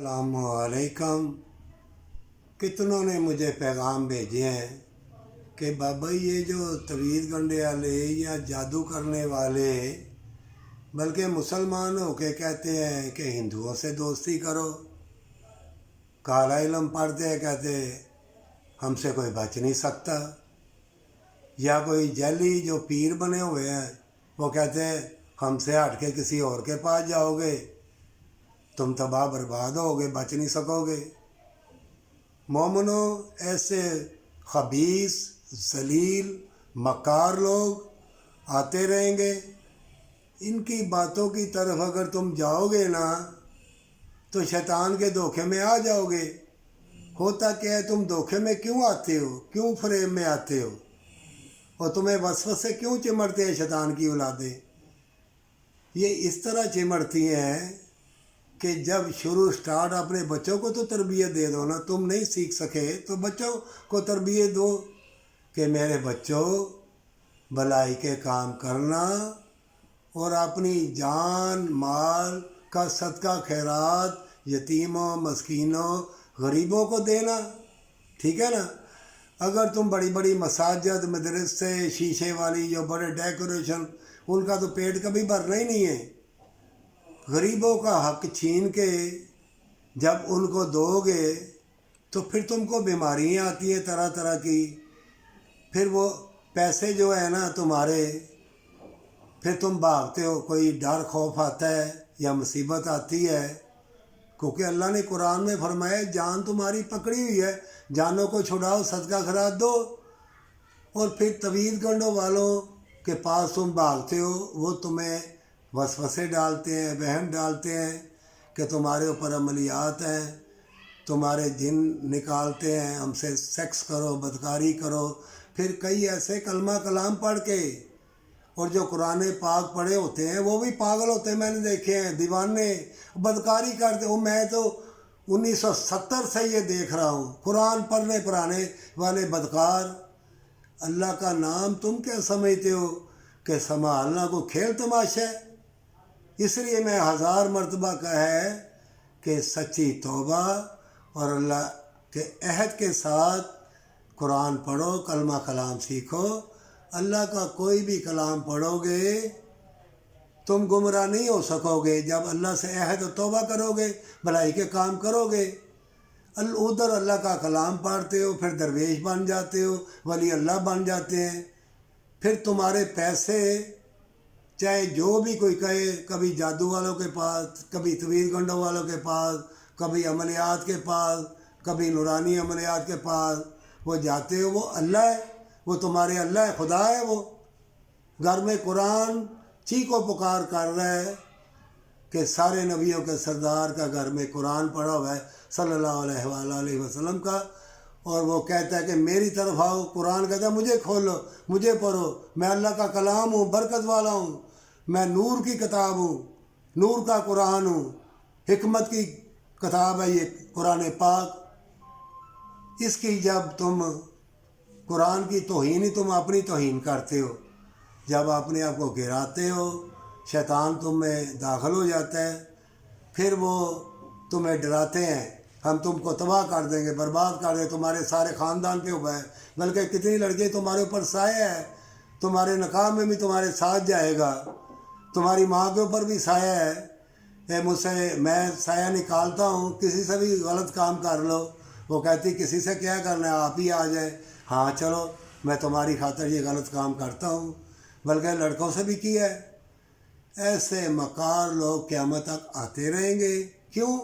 السلام علیکم۔ کتنوں نے مجھے پیغام بھیجے ہیں کہ بابا یہ جو توید گنڈے والے یا جادو کرنے والے بلکہ مسلمان ہو کے کہتے ہیں کہ ہندوؤں سے دوستی کرو، کالا علم پڑھتے ہیں کہتے ہم سے کوئی بچ نہیں سکتا، یا کوئی جیلی جو پیر بنے ہوئے ہیں وہ کہتے ہیں ہم سے ہٹ کے کسی اور کے پاس جاؤ گے تم تباہ برباد ہوگے، بچ نہیں سکو گے۔ مومنوں، ایسے خبیث ذلیل مکار لوگ آتے رہیں گے، ان کی باتوں کی طرف اگر تم جاؤ گے نا تو شیطان کے دھوکے میں آ جاؤ گے۔ ہوتا کیا ہے، تم دھوکے میں کیوں آتے ہو، کیوں فریب میں آتے ہو، اور تمہیں وسوسے کیوں چمڑتے ہیں شیطان کی اولادیں؟ یہ اس طرح چمڑتی ہیں کہ جب شروع سٹارٹ اپنے بچوں کو تو تربیت دے دو نا، تم نہیں سیکھ سکے تو بچوں کو تربیت دو کہ میرے بچوں بھلائی کے کام کرنا اور اپنی جان مال کا صدقہ خیرات یتیموں مسکینوں غریبوں کو دینا، ٹھیک ہے نا۔ اگر تم بڑی بڑی مساجد مدرسے شیشے والی جو بڑے ڈیکوریشن، ان کا تو پیٹ کبھی بھرنا ہی نہیں ہے۔ غریبوں کا حق چھین کے جب ان کو دو گے تو پھر تم کو بیماریاں آتی ہیں طرح طرح کی، پھر وہ پیسے جو ہے نا تمہارے، پھر تم بھاگتے ہو، کوئی ڈر خوف آتا ہے یا مصیبت آتی ہے، کیونکہ اللہ نے قرآن میں فرمایا جان تمہاری پکڑی ہوئی ہے، جانوں کو چھڑاؤ صدقہ خیرات دو، اور پھر توید گنڈوں والوں کے پاس تم بھاگتے ہو، وہ تمہیں وسوسے ڈالتے ہیں، وہم ڈالتے ہیں کہ تمہارے اوپر عملیات ہیں، تمہارے جن نکالتے ہیں، ہم سے سیکس کرو، بدکاری کرو، پھر کئی ایسے کلمہ کلام پڑھ کے، اور جو قرآن پاک پڑھے ہوتے ہیں وہ بھی پاگل ہوتے ہیں، میں نے دیکھے ہیں، دیوانے بدکاری کرتے ہوں۔ میں تو 1970 سے یہ دیکھ رہا ہوں، قرآن پڑھنے پڑھانے والے بدکار۔ اللہ کا نام تم کیا سمجھتے ہو کہ سنبھالنا کو کھیل تماشا ہے؟ اس لیے میں 1000 مرتبہ کہا ہے کہ سچی توبہ اور اللہ کے عہد کے ساتھ قرآن پڑھو، کلمہ کلام سیکھو۔ اللہ کا کوئی بھی کلام پڑھو گے تم گمراہ نہیں ہو سکو گے جب اللہ سے عہد و توبہ کرو گے، بھلائی کے کام کرو گے۔ ادھر اللہ کا کلام پڑھتے ہو، پھر درویش بن جاتے ہو، ولی اللہ بن جاتے ہیں، پھر تمہارے پیسے چاہے جو بھی کوئی کہے، کبھی جادو والوں کے پاس، کبھی توید گنڈوں والوں کے پاس، کبھی عملیات کے پاس، کبھی نورانی عملیات کے پاس، وہ جاتے ہو، وہ اللہ ہے، وہ تمہارے اللہ ہے، خدا ہے۔ وہ گھر میں قرآن چیخ و پکار کر رہا ہے کہ سارے نبیوں کے سردار کا گھر میں قرآن پڑھا ہوا ہے صلی اللہ علیہ وآلہ وسلم کا، اور وہ کہتا ہے کہ میری طرف آؤ۔ قرآن کہتا ہے مجھے کھولو، مجھے پڑھو، میں اللہ کا کلام ہوں، برکت والا ہوں، میں نور کی کتاب ہوں، نور کا قرآن ہوں، حکمت کی کتاب ہے یہ قرآن پاک۔ اس کی جب تم قرآن کی توہین ہی تم اپنی توہین کرتے ہو، جب اپنے آپ کو گراتے ہو، شیطان تم میں داخل ہو جاتا ہے، پھر وہ تمہیں ڈراتے ہیں ہم تم کو تباہ کر دیں گے، برباد کر دیں گے، تمہارے سارے خاندان کے اوپر ہے، بلکہ کتنی لڑکے تمہارے اوپر سایہ ہے، تمہارے نکاح میں بھی تمہارے ساتھ جائے گا، تمہاری ماں کے اوپر بھی سایہ ہے۔ مجھ سے میں سایہ نکالتا ہوں، کسی سے بھی غلط کام کر لو، وہ کہتی کسی سے کیا کرنا ہے، آپ ہی آ جائے، ہاں چلو میں تمہاری خاطر یہ غلط کام کرتا ہوں، بلکہ لڑکوں سے بھی کیا ہے۔ ایسے مکار لوگ قیامت تک آتے رہیں گے۔ کیوں؟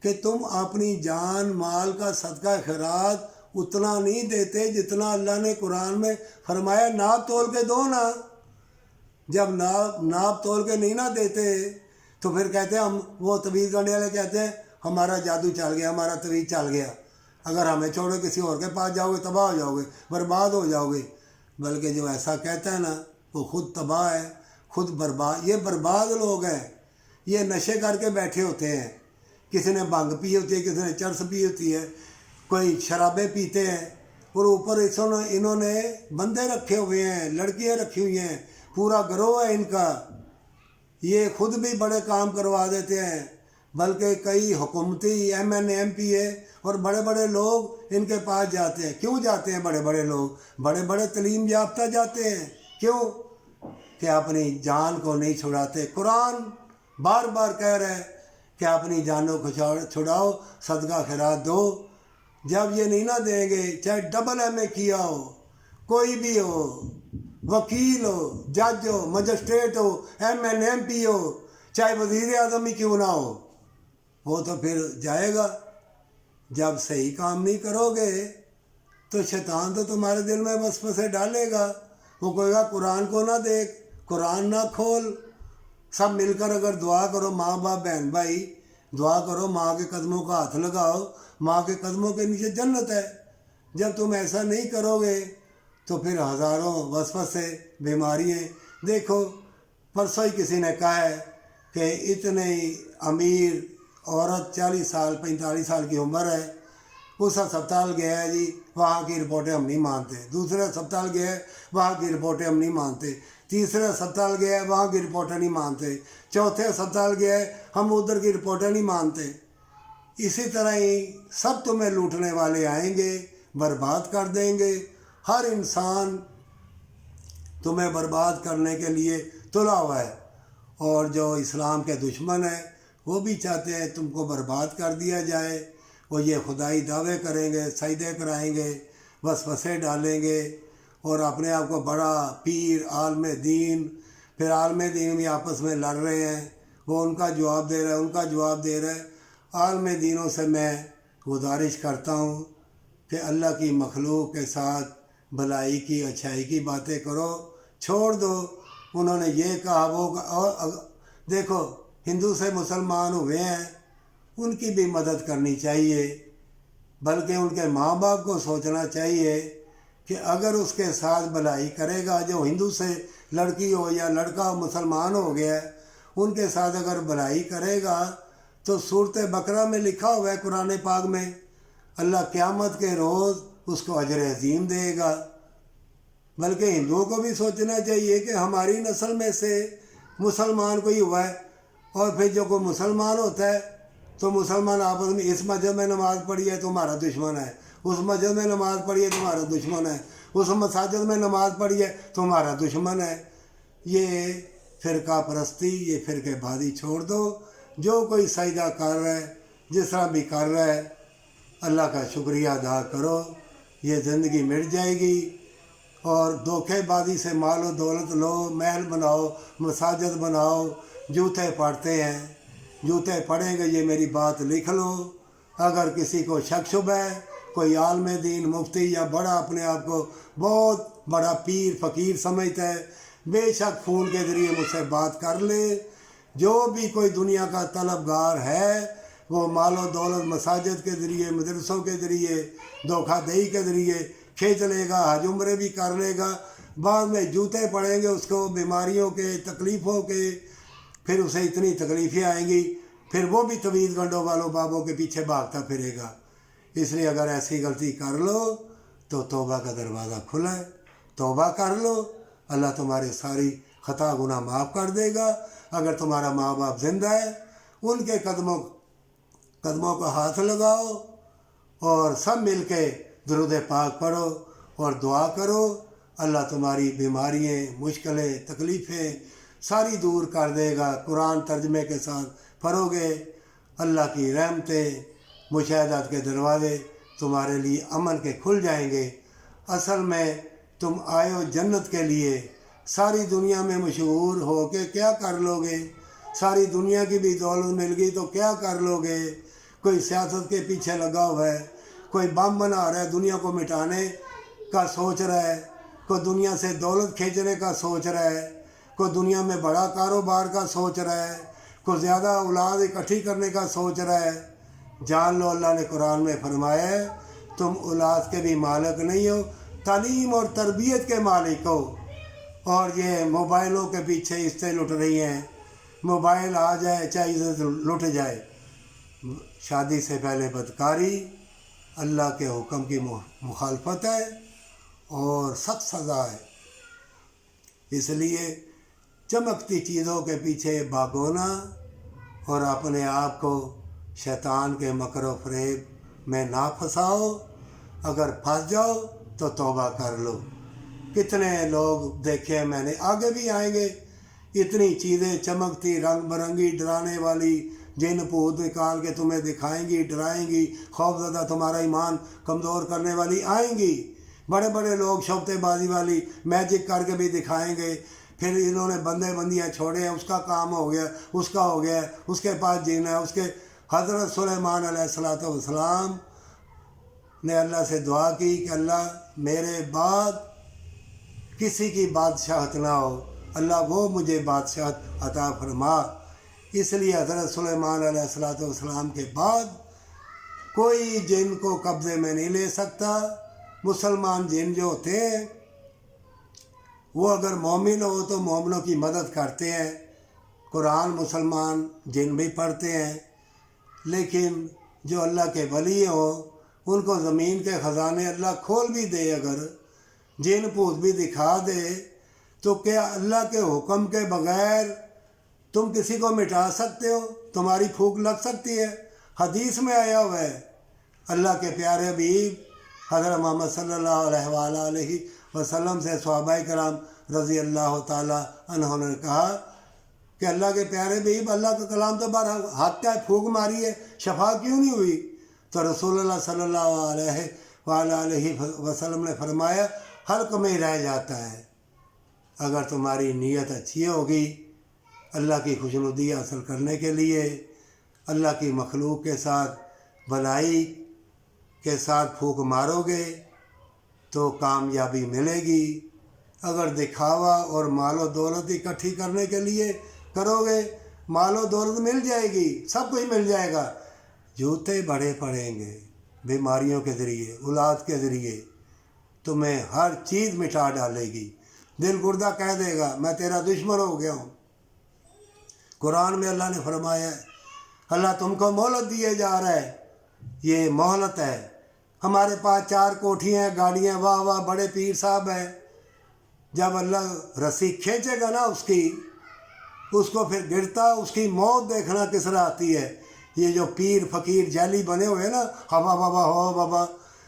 کہ تم اپنی جان مال کا صدقہ خیرات اتنا نہیں دیتے جتنا اللہ نے قرآن میں فرمایا، ناپ تول کے دو نا۔ جب ناپ تول کے نہیں نہ دیتے تو پھر کہتے ہیں ہم، وہ توید گنڈے والے کہتے ہیں ہمارا جادو چل گیا، ہمارا توید چل گیا، اگر ہمیں چھوڑو کسی اور کے پاس جاؤ گے تباہ ہو جاؤ گے، برباد ہو جاؤ گے۔ بلکہ جو ایسا کہتا ہے نا وہ خود تباہ ہے، خود برباد۔ یہ برباد لوگ ہیں، یہ نشے کر کے بیٹھے ہوتے ہیں، کسی نے بھنگ پی ہوتی ہے، کسی نے چرس پی ہوتی ہے، کوئی شرابیں پیتے ہیں، اور اوپر انہوں نے بندے رکھے ہوئے ہیں، لڑکیاں رکھی ہوئی ہیں، پورا گروہ ہے ان کا۔ یہ خود بھی بڑے کام کروا دیتے ہیں، بلکہ کئی حکومتی MNMPA اور بڑے بڑے لوگ ان کے پاس جاتے ہیں. کیوں جاتے ہیں بڑے بڑے لوگ؟ بڑے بڑے تعلیم یافتہ جاتے ہیں. کیوں؟ کہ اپنی جان کو نہیں چھڑاتے. قرآن بار بار کہہ رہا ہے کہ اپنی جانوں کو چھڑاؤ، صدقہ خیرات دو. جب یہ نہیں نہ دیں گے، چاہے ڈبل MA کیا ہو، کوئی بھی ہو، وکیل ہو، جج ہو، مجسٹریٹ ہو، MNMP ہو، چاہے وزیر اعظم ہی کیوں نہ ہو، وہ تو پھر جائے گا. جب صحیح کام نہیں کرو گے تو شیطان تو تمہارے دل میں وسوسے ڈالے گا. وہ کہے گا قرآن کو نہ دیکھ، قرآن نہ کھول. سب مل کر اگر دعا کرو، ماں باپ بہن بھائی دعا کرو، ماں کے قدموں کا ہاتھ لگاؤ، ماں کے قدموں کے نیچے جنت ہے. جب تم ایسا نہیں کرو گے تو پھر ہزاروں وسوسے، بیماریاں. دیکھو پرسوں ہی کسی نے کہا ہے کہ اتنے امیر عورت 40 سال 45 سال کی عمر ہے، اس ہسپتال گیا ہے جی، وہاں کی رپورٹیں ہم نہیں مانتے. دوسرے ہسپتال گیا ہے، وہاں کی رپورٹیں ہم نہیں مانتے. تیسرے ہسپتال گیا ہے، وہاں کی رپورٹیں نہیں مانتے. چوتھے ہسپتال گیا ہے، ہم ادھر کی رپورٹیں نہیں مانتے. اسی طرح ہی سب تمہیں لوٹنے والے آئیں گے، برباد کر دیں گے. ہر انسان تمہیں برباد کرنے کے لیے تلا ہوا ہے. اور جو اسلام کے دشمن ہیں وہ بھی چاہتے ہیں تم کو برباد کر دیا جائے. وہ یہ خدائی دعوے کریں گے، سجدے کرائیں گے، وسوسے ڈالیں گے، اور اپنے آپ کو بڑا پیر، عالم دین. پھر عالم دین بھی آپس میں لڑ رہے ہیں، وہ ان کا جواب دے رہا ہے، ان کا جواب دے رہا ہے. عالم دینوں سے میں گزارش کرتا ہوں کہ اللہ کی مخلوق کے ساتھ بھلائی کی، اچھائی کی باتیں کرو، چھوڑ دو. انہوں نے یہ کہا وہ اور دیکھو ہندو سے مسلمان ہوئے ہیں، ان کی بھی مدد کرنی چاہیے. بلکہ ان کے ماں باپ کو سوچنا چاہیے کہ اگر اس کے ساتھ بھلائی کرے گا، جو ہندو سے لڑکی ہو یا لڑکا مسلمان ہو گیا ہے، ان کے ساتھ اگر بھلائی کرے گا تو صورت بقرہ میں لکھا ہوا ہے قرآن پاک میں، اللہ قیامت کے روز اس کو اجر عظیم دے گا. بلکہ ہندوؤں کو بھی سوچنا چاہیے کہ ہماری نسل میں سے مسلمان کوئی ہوا ہے، اور پھر جو کوئی مسلمان ہوتا ہے تو مسلمان آپس میں اس مسجد میں نماز پڑھی ہے تمہارا دشمن ہے، اس مسجد میں نماز پڑھی ہے تمہارا دشمن ہے، اس مساجد میں نماز پڑھی ہے تمہارا دشمن ہے. یہ فرقہ پرستی، یہ فرقے بازی چھوڑ دو. جو کوئی سجدہ کر رہا ہے، جس طرح بھی کر رہا ہے، اللہ کا شکریہ ادا کرو. یہ زندگی مٹ جائے گی. اور دھوکے بازی سے مال و دولت لو، محل بناؤ، مساجد بناؤ. جوتے پڑھتے ہیں، جوتے پڑھیں گے، یہ میری بات لکھ لو. اگر کسی کو شک شبہ ہے، کوئی عالم دین، مفتی یا بڑا اپنے آپ کو بہت بڑا پیر فقیر سمجھتا ہے، بے شک فون کے ذریعے مجھ سے بات کر لے. جو بھی کوئی دنیا کا طلبگار ہے وہ مال و دولت مساجد کے ذریعے، مدرسوں کے ذریعے، دھوکہ دہی کے ذریعے کھینچ لے گا، حج عمرے بھی کر لے گا. بعد میں جوتے پڑیں گے اس کو بیماریوں کے، تکلیفوں کے. پھر اسے اتنی تکلیفیں آئیں گی، پھر وہ بھی طویل گنڈوں والوں بابوں کے پیچھے بھاگتا پھرے گا. اس لیے اگر ایسی غلطی کر لو تو توبہ کا دروازہ کھلا ہے، توبہ کر لو. اللہ تمہاری ساری خطا گناہ معاف کر دے گا. اگر تمہارا ماں باپ زندہ ہے، ان کے قدموں کو ہاتھ لگاؤ اور سب مل کے درود پاک پڑھو اور دعا کرو. اللہ تمہاری بیماریاں، مشکلیں، تکلیفیں ساری دور کر دے گا. قرآن ترجمے کے ساتھ پڑھو گے، اللہ کی رحمتیں، مشاہدات کے دروازے تمہارے لیے امن کے کھل جائیں گے. اصل میں تم آئے ہو جنت کے لیے. ساری دنیا میں مشہور ہو کے کیا کر لو گے؟ ساری دنیا کی بھی دولت مل گئی تو کیا کر لو گے؟ کوئی سیاست کے پیچھے لگا ہوا ہے، کوئی بم بنا رہا ہے، دنیا کو مٹانے کا سوچ رہا ہے، کوئی دنیا سے دولت کھینچنے کا سوچ رہا ہے، کوئی دنیا میں بڑا کاروبار کا سوچ رہا ہے، کوئی زیادہ اولاد اکٹھی کرنے کا سوچ رہا ہے. جان لو اللہ نے قرآن میں فرمایا ہے تم اولاد کے بھی مالک نہیں ہو، تعلیم اور تربیت کے مالک ہو. اور یہ موبائلوں کے پیچھے اس سے لٹ رہی ہیں. موبائل آ جائے چاہے اسے لٹ جائے. شادی سے پہلے بدکاری اللہ کے حکم کی مخالفت ہے اور سخت سزا ہے. اس لیے چمکتی چیزوں کے پیچھے بھاگو نہ، اور اپنے آپ کو شیطان کے مکر و فریب میں نہ پھنساؤ، اگر پھنس جاؤ تو توبہ کر لو۔ کتنے لوگ دیکھے میں نے، آگے بھی آئیں گے، اتنی چیزیں چمکتی رنگ برنگی ڈرانے والی جن بھوت نکال کے تمہیں دکھائیں گی، ڈرائیں گی، خوف زدہ تمہارا ایمان کمزور کرنے والی آئیں گی۔ بڑے بڑے لوگ شوتے بازی والی میجک کر کے بھی دکھائیں گے، پھر انہوں نے بندے بندیاں چھوڑے ہیں، اس کا کام ہو گیا، اس کا ہو گیا، اس کے پاس جینا ہے، اس کے حضرت سلیمان علیہ السلام نے اللہ سے دعا کی کہ اللہ میرے بعد کسی کی بادشاہت نہ ہو، اللہ وہ مجھے بادشاہت عطا فرما۔ اس لیے حضرت سلیمان علیہ السلام کے بعد کوئی جن کو قبضے میں نہیں لے سکتا۔ مسلمان جن جو ہوتے ہیں وہ اگر مومن ہو تو مومنوں کی مدد کرتے ہیں، قرآن مسلمان جن بھی پڑھتے ہیں، لیکن جو اللہ کے ولی ہوں ان کو زمین کے خزانے اللہ کھول بھی دے، اگر جن بھوت بھی دکھا دے، تو کیا اللہ کے حکم کے بغیر تم کسی کو مٹا سکتے ہو؟ تمہاری پھونک لگ سکتی ہے؟ حدیث میں آیا ہوا ہے، اللہ کے پیارے حبیب حضرت محمد صلی اللہ علیہ وآلہ وسلم سے صحابہ کرام رضی اللہ تعالی عنہ نے کہا کہ اللہ کے پیارے حبیب، اللہ کا کلام تو بار حق کا پھونک ماری ہے، شفا کیوں نہیں ہوئی؟ تو رسول اللہ صلی اللہ علیہ وآلہ وسلم نے فرمایا حلق میں رہ جاتا ہے۔ اگر تمہاری نیت اچھی ہوگی اللہ کی خوشنودی حاصل کرنے کے لیے، اللہ کی مخلوق کے ساتھ بھلائی کے ساتھ پھونک مارو گے تو کامیابی ملے گی۔ اگر دکھاوا اور مال و دولت اکٹھی کرنے کے لیے کرو گے، مال و دولت مل جائے گی، سب کچھ مل جائے گا، جوتے بڑے پڑیں گے، بیماریوں کے ذریعے، اولاد کے ذریعے تمہیں ہر چیز مٹا ڈالے گی، دل گردہ کہہ دے گا میں تیرا دشمن ہو گیا ہوں۔ قرآن میں اللہ نے فرمایا ہے اللہ تم کو مہلت دیے جا رہا ہے، یہ مہلت ہے۔ ہمارے پاس 4 کوٹھیاں ہیں، گاڑیاں، واہ واہ بڑے پیر صاحب ہیں، جب اللہ رسی کھینچے گا نا اس کو پھر گرتا، اس کی موت دیکھنا کس طرح آتی ہے۔ یہ جو پیر فقیر جیلی بنے ہوئے نا، ہوا بابا ہو بابا،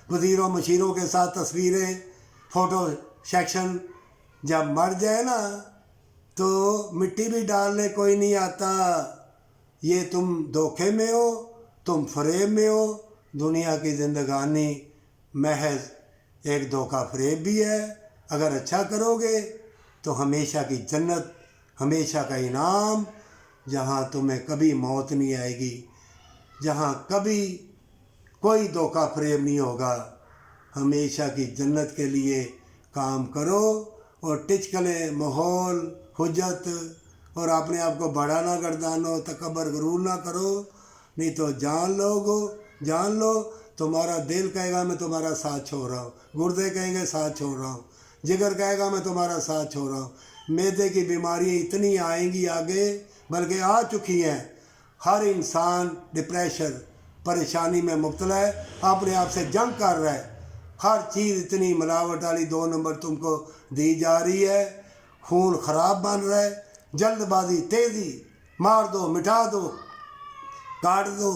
وزیروں مشیروں کے ساتھ تصویریں، فوٹو سیکشن، جب مر جائے نا تو مٹی بھی ڈالنے کوئی نہیں آتا۔ یہ تم دھوکے میں ہو، تم فریب میں ہو، دنیا کی زندگانی محض ایک دھوکہ فریب بھی ہے۔ اگر اچھا کرو گے تو ہمیشہ کی جنت، ہمیشہ کا انعام، جہاں تمہیں کبھی موت نہیں آئے گی، جہاں کبھی کوئی دھوکہ فریب نہیں ہوگا۔ ہمیشہ کی جنت کے لیے کام کرو اور ٹچکلے ماحول حجت اور اپنے آپ کو بڑا نہ گردانو، تکبر غرور نہ کرو، نہیں تو جان لو تمہارا دل کہے گا میں تمہارا ساتھ چھوڑ رہا ہوں، گردے کہیں گے ساتھ چھوڑ رہا ہوں، جگر کہے گا میں تمہارا ساتھ چھوڑ رہا ہوں۔ معدے کی بیماریاں اتنی آئیں گی آگے، بلکہ آ چکی ہیں۔ ہر انسان ڈپریشن، پریشانی میں مبتلا ہے، اپنے آپ سے جنگ کر رہا ہے۔ ہر چیز اتنی ملاوٹ والی 2 نمبر تم کو دی جا رہی ہے، خون خراب بن رہا ہے، جلد بازی، تیزی، مار دو، مٹا دو، کاٹ دو،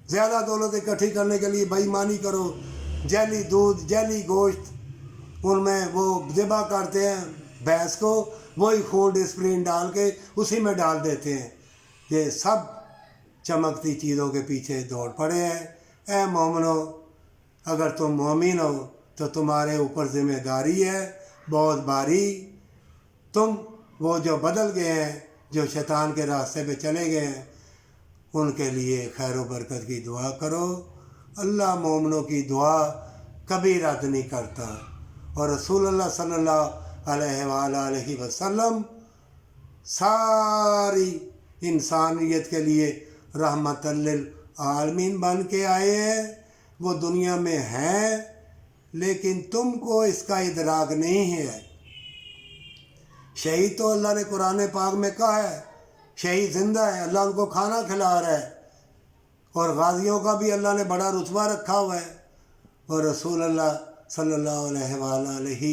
زیادہ دولت اکٹھی کرنے کے لیے بے ایمانی کرو، جیلی دودھ، جیلی گوشت، ان میں وہ ذبح کرتے ہیں بھینس کو، وہی خون ڈسپلین ڈال کے اسی میں ڈال دیتے ہیں۔ یہ سب چمکتی چیزوں کے پیچھے دوڑ پڑے ہیں۔ اے مومنو، اگر تم مومن ہو تو تمہارے اوپر ذمہ داری ہے بہت بھاری۔ تم وہ جو بدل گئے ہیں، جو شیطان کے راستے پہ چلے گئے ہیں، ان کے لیے خیر و برکت کی دعا کرو۔ اللہ مومنوں کی دعا کبھی رد نہیں کرتا، اور رسول اللہ صلی اللہ علیہ وآلہ وسلم ساری انسانیت کے لیے رحمت للعالمین بن کے آئے ہیں۔ وہ دنیا میں ہیں لیکن تم کو اس کا ادراک نہیں ہے۔ شہید تو اللہ نے قرآن پاک میں کہا ہے شہید زندہ ہے، اللہ ان کو کھانا کھلا رہا ہے، اور غازیوں کا بھی اللہ نے بڑا رتبہ رکھا ہوا ہے۔ اور رسول اللہ صلی اللہ علیہ وآلہ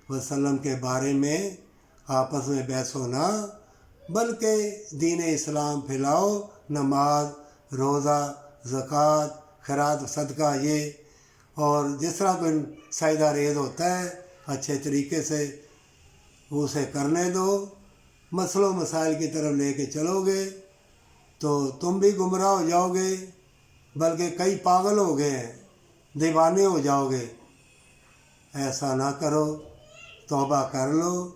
وسلم کے بارے میں آپس میں بحث ہونا، بلکہ دین اسلام پھیلاؤ، نماز، روزہ، زکوٰۃ، خیرات صدقہ، یہ اور جس طرح کوئی سجدہ ریز ہوتا ہے اچھے طریقے سے اسے کرنے دو۔ مسئلوں و مسائل کی طرف لے کے چلو گے تو تم بھی گمراہ ہو جاؤ گے، بلکہ کئی پاگل ہو گئے ہیں، دیوانے ہو جاؤ گے۔ ایسا نہ کرو، توبہ کر لو،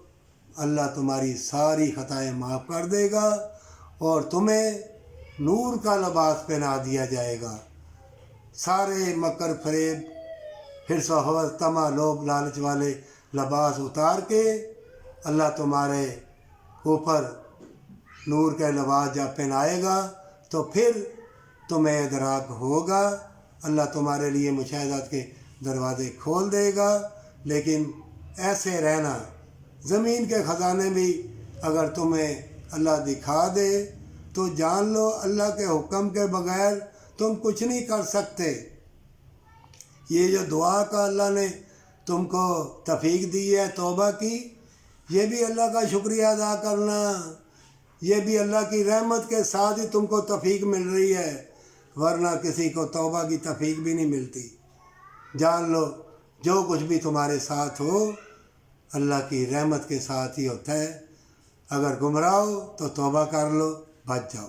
اللہ تمہاری ساری خطائیں معاف کر دے گا اور تمہیں نور کا لباس پہنا دیا جائے گا۔ سارے مکر فریب، حرص و حوث، طمع، لوبھ لالچ والے لباس اتار کے اللہ تمہارے اوپر نور کا لباس جب پہنائے گا تو پھر تمہیں ادراک ہوگا، اللہ تمہارے لیے مشاہدات کے دروازے کھول دے گا۔ لیکن ایسے رہنا، زمین کے خزانے بھی اگر تمہیں اللہ دکھا دے تو جان لو اللہ کے حکم کے بغیر تم کچھ نہیں کر سکتے۔ یہ جو دعا کا اللہ نے تم کو توفیق دی ہے توبہ کی، یہ بھی اللہ کا شکریہ ادا کرنا، یہ بھی اللہ کی رحمت کے ساتھ ہی تم کو توفیق مل رہی ہے، ورنہ کسی کو توبہ کی توفیق بھی نہیں ملتی۔ جان لو جو کچھ بھی تمہارے ساتھ ہو اللہ کی رحمت کے ساتھ ہی ہوتا ہے۔ اگر گمراہ ہو تو توبہ کر لو، بچ جاؤ۔